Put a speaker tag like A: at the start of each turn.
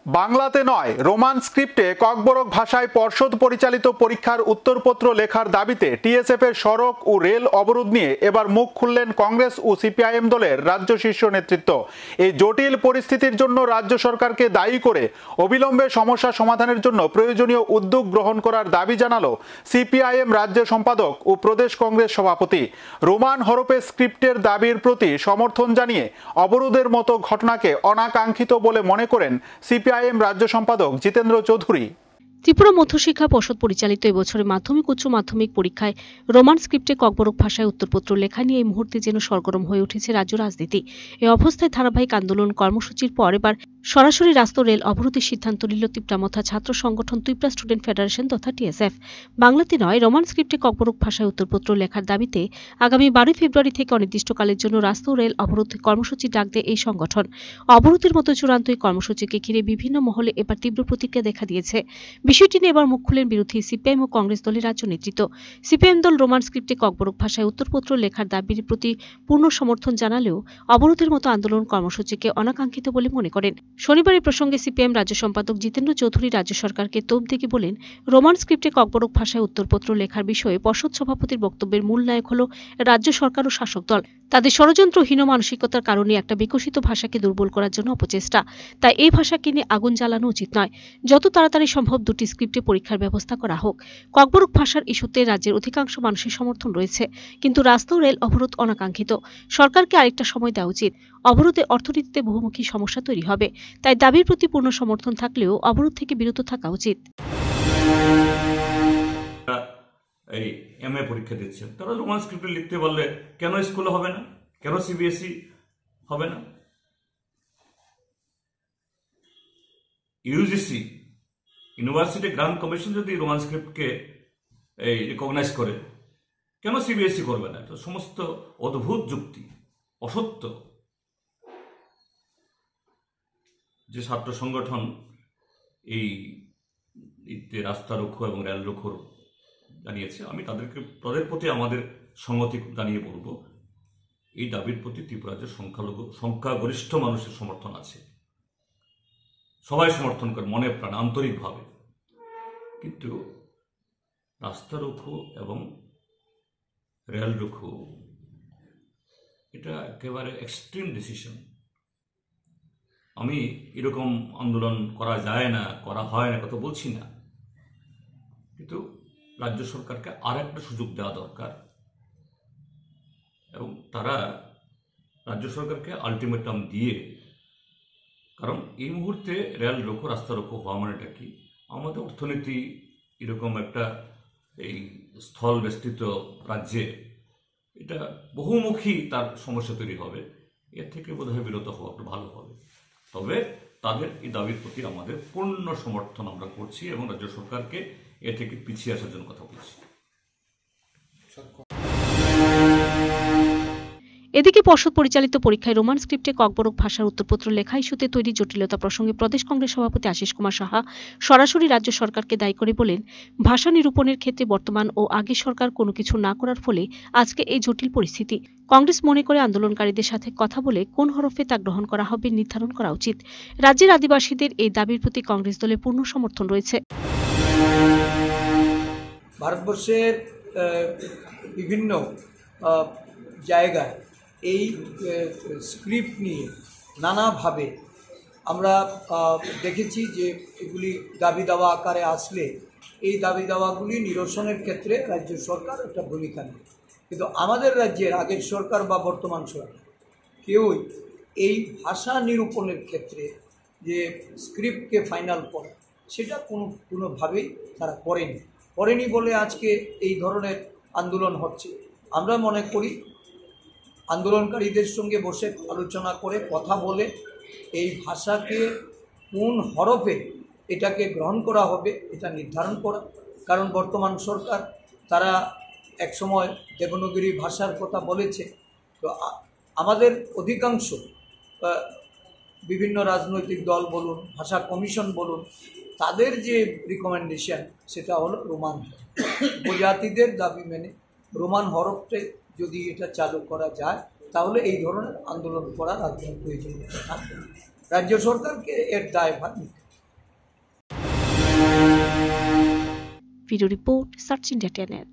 A: বাংলাতে নয়, রোমান স্ক্রিপ্টে ককবরক ভাষায় পর্ষদ পরিচালিত পরীক্ষার উত্তরপত্র লেখার দাবিতে টিএসএফ এর সড়ক ও রেল অবরোধ নিয়ে এবার মুখ খুললেন কংগ্রেস ও সিপিআইএম দলের রাজ্য শীর্ষ নেতৃত্ব। এই জটিল পরিস্থিতির জন্য রাজ্য সরকারকে দায়ী করে অবিলম্বে সমস্যা সমাধানের জন্য প্রয়োজনীয় উদ্যোগ গ্রহণ করার দাবি জানালো সিপিআইএম রাজ্য সম্পাদক ও প্রদেশ কংগ্রেস সভাপতি। রোমান হরপে স্ক্রিপ্টের দাবির প্রতি সমর্থন জানিয়ে অবরোধের মতো ঘটনাকে অনাকাঙ্ক্ষিত বলে মনে করেন সিপিআইএম রাজ্য সম্পাদক জিতেন্দ্র চৌধুরী।
B: ত্রিপুরা মধ্যশিক্ষা পর্ষদ পরিচালিত এবছরের মাধ্যমিক উচ্চ মাধ্যমিক পরীক্ষায় রোমান স্ক্রিপ্টে ককবরক ভাষায় উত্তরপত্র লেখা নিয়ে এই মুহূর্তে যেন সরগরম হয়ে উঠেছে রাজ্য রাজনীতি। এই অবস্থায় ধারাবাহিক আন্দোলন কর্মসূচির পর এবার সরাসরি রাস্তা রেল অবরোধের সিদ্ধান্ত নিল তিপ্রামথা ছাত্র সংগঠন ত্রিপুরা স্টুডেন্ট ফেডারেশন তথা টিএসএফ। বাংলাতে নয়, রোমান স্ক্রিপ্টে ককবরক ভাষায় উত্তরপত্র লেখার দাবিতে আগামী 12 ফেব্রুয়ারি থেকে অনির্দিষ্টকালের জন্য রাস্তা রেল অবরোধ কর্মসূচি ডাক দেয় এই সংগঠন। অবরোধের মতো চূড়ান্ত এই কর্মসূচিকে ঘিরে বিভিন্ন মহলে এবার তীব্র প্রতিক্রিয়া দেখা দিয়েছে। বিষয়টি নিয়ে এবার মুখ খুললেন বিরোধী সিপিআইএম ও কংগ্রেস দলের রাজ্য নেতৃত্ব। সিপিআইএম দল রোমান স্ক্রিপ্টে ককবরক ভাষায় উত্তরপত্র লেখার দাবির প্রতি পূর্ণ সমর্থন জানালেও অবরোধের মতো আন্দোলন কর্মসূচিকে অনাকাঙ্ক্ষিত বলে মনে করেন। শনিবার এই প্রসঙ্গে সিপিআইএম রাজ্য সম্পাদক জিতেন্দ্র চৌধুরী রাজ্য সরকারকে তোপ দেগে বলেন, রোমান স্ক্রিপ্টে ককবরক ভাষায় উত্তরপত্র লেখার বিষয়ে পর্ষদ সভাপতির বক্তব্যের মূল নায়ক হল রাজ্য সরকার ও শাসক দল। তাদের ষড়যন্ত্রহীন মানসিকতার কারণে একটা বিকশিত ভাষাকে দুর্বল করার জন্য অপচেষ্টা। তাই এই ভাষাকে নিয়ে আগুন জ্বালানো উচিত নয়। যত তাড়াতাড়ি সম্ভব দুটি স্ক্রিপ্টে পরীক্ষার ব্যবস্থা করা হোক। ককবরক ভাষার ইস্যুতে রাজ্যের অধিকাংশ মানুষের সমর্থন রয়েছে, কিন্তু রাস্তা ও রেল অবরোধ অনাকাঙ্ক্ষিত। সরকারকে আরেকটা সময় দেওয়া উচিত। অবরোধে অর্থনীতিতে বহুমুখী সমস্যা তৈরি হবে। তাই দাবির প্রতি পূর্ণ সমর্থন থাকলেও অবরোধ থেকে বিরত থাকা উচিত।
C: এই এমএ পরীক্ষা দিচ্ছে, তারা রোমান স্ক্রিপ্টে লিখতে পারলে কেন স্কুলে হবে না, কেন সিবিএসই হবে না? ইউজিসি ইউনিভার্সিটি গ্রান্ট কমিশন যদি রোমান স্ক্রিপ্টকে এই রিকগনাইজ করে, কেন সিবিএসই করবে না? এটা সমস্ত অদ্ভুত যুক্তি, অসত্য। যে ছাত্র সংগঠন এই রাস্তা রুখো এবং রেল রুখো জানিয়েছে, আমি তাদের প্রতি আমাদের সংহতি জানিয়ে বলব, এই দাবির প্রতি ত্রিপুরার সংখ্যাগরিষ্ঠ মানুষের সমর্থন আছে। সবাই সমর্থন করে মনে প্রাণ আন্তরিকভাবে। কিন্তু রাস্তা রুখো এবং রেল রুখো এটা একেবারে এক্সট্রিম ডিসিশন। আমি এরকম আন্দোলন করা যায় না, করা হয় না কথা বলছি না, কিন্তু রাজ্য সরকারকে আর একটা সুযোগ দেওয়া দরকার এবং তারা রাজ্য সরকারকে আলটিমেটাম দিয়ে, কারণ এই মুহূর্তে রেল রোকো রাস্তা রোকো হওয়া মানেটা কি, আমাদের অর্থনীতি এরকম একটা এই স্থল বেষ্টিত রাজ্যে এটা বহুমুখী তার সমস্যা তৈরি হবে। এর থেকে বোধহয় বিরত হওয়া একটু ভালো হবে। তবে তাদের এই দাবির প্রতি আমাদের পূর্ণ সমর্থন আমরা করছি এবং রাজ্য সরকারকে এ থেকে পিছিয়ে আসার জন্য কথা বলছি।
B: এদিকে পর্ষদ পরিচালিত পরীক্ষায় রোমান স্ক্রিপ্টে ককবরক ভাষার উত্তরপত্র লেখা ইস্যুতে তৈরি জটিলতা প্রসঙ্গে প্রদেশ কংগ্রেস সভাপতি আশিস কুমার সাহা সরাসরি রাজ্য সরকারকে দায়ী করে বলেন, ভাষা নিরূপণের ক্ষেত্রে বর্তমান ও আগের সরকার কোনো কিছু না করার ফলে আজকে এই জটিল পরিস্থিতি। কংগ্রেস মনে করে আন্দোলনকারীদের সাথে কথা বলে কোন হরফে তা গ্রহণ করা হবে নির্ধারণ করা উচিত। রাজ্যের আদিবাসীদের এই দাবির প্রতি কংগ্রেস দলের পূর্ণ সমর্থন রয়েছে।
D: ভারতবর্ষের বিভিন্ন জায়গায় এই স্ক্রিপ্ট নিয়ে নানাভাবে আমরা দেখেছি যে এগুলি দাবি দাওয়া আকারে আসলে এই দাবি দাওয়াগুলি নিরসনের ক্ষেত্রে রাজ্য সরকার একটা ভূমিকা নেয়। কিন্তু আমাদের রাজ্যের আগের সরকার বা বর্তমান সরকার কেউই এই ভাষা নিরূপণের ক্ষেত্রে যে স্ক্রিপ্টকে ফাইনাল করে সেটা কোনোভাবেই তারা করেনি বলে আজকে এই ধরনের আন্দোলন হচ্ছে। আমরা মনে করি আন্দোলনকারীদের সঙ্গে বসে আলোচনা করে কথা বলে এই ভাষাকে কোন হরফে এটাকে গ্রহণ করা হবে এটা নির্ধারণ করা। কারণ বর্তমান সরকার তারা একসময় দেবনাগরী ভাষার কথা বলেছে, তো আমাদের অধিকাংশ বিভিন্ন রাজনৈতিক দল বলুন, ভাষা কমিশন বলুন, তাদের যে রিকমেন্ডেশন সেটা হলো রোমান উপজাতিদের দাবি মেনে রোমান হরফে যদি এটা চালু করা যায় তাহলে এই ধরনের আন্দোলন করার রাজ্যের প্রয়োজনীয়তা থাকবে না। রাজ্য সরকারকে এর দায়ভার নিতে
B: video report search India channel.